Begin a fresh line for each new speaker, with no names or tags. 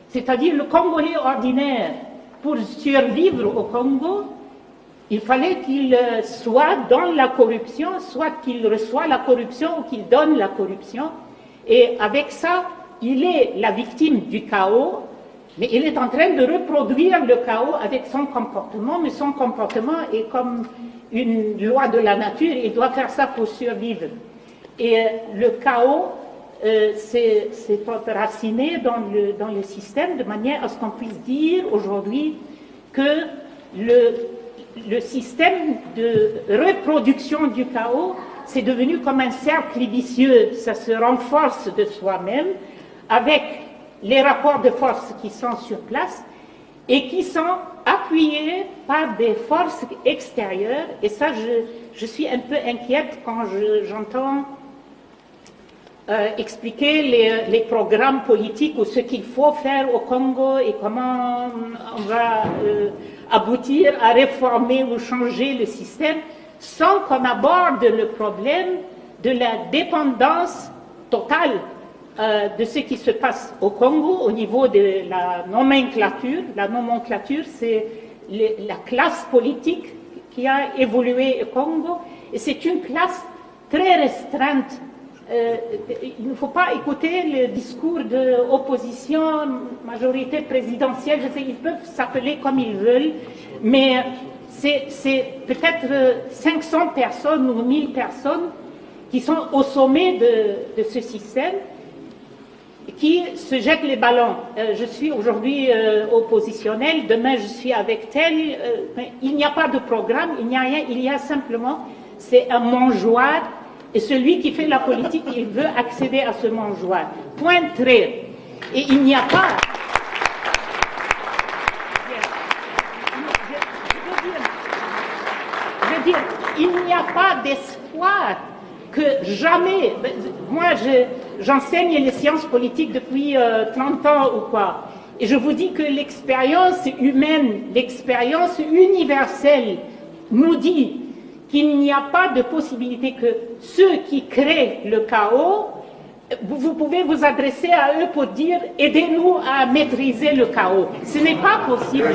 C'est-à-dire le Congolais ordinaire, pour survivre au Congo, il fallait qu'il soit dans la corruption, soit qu'il reçoit la corruption ou qu'il donne la corruption. Et avec ça, il est la victime du chaos, mais il est en train de reproduire le chaos avec son comportement, mais son comportement est comme une loi de la nature, il doit faire ça pour survivre. Et le chaos, c'est enraciné dans le système de manière à ce qu'on puisse dire aujourd'hui que le système de reproduction du chaos, c'est devenu comme un cercle vicieux, ça se renforce de soi-même avec les rapports de force qui sont sur place et qui sont appuyés par des forces extérieures. Et ça, je suis un peu inquiète quand j'entends expliquer les programmes politiques ou ce qu'il faut faire au Congo et comment on va aboutir à réformer ou changer le système sans qu'on aborde le problème de la dépendance totale de ce qui se passe au Congo au niveau de la nomenclature. La nomenclature, c'est la classe politique qui a évolué au Congo et c'est une classe très restreinte. Il ne faut pas écouter le discours de opposition, majorité présidentielle, je sais, ils peuvent s'appeler comme ils veulent, mais c'est peut-être 500 personnes ou 1000 personnes qui sont au sommet de ce système, qui se jettent les ballons. Je suis aujourd'hui oppositionnelle, demain je suis avec tel. Il n'y a pas de programme, il n'y a rien, il y a simplement, c'est un mangeoire. Et celui qui fait la politique, il veut accéder à ce mangeoire. Point trait. Et il n'y a pas... Je veux dire, il n'y a pas d'espoir que jamais... Moi, j'enseigne les sciences politiques depuis 30 ans ou quoi. Et je vous dis que l'expérience humaine, l'expérience universelle nous dit qu'il n'y a pas de possibilité que ceux qui créent le chaos, vous pouvez vous adresser à eux pour dire « aidez-nous à maîtriser le chaos ». Ce n'est pas possible.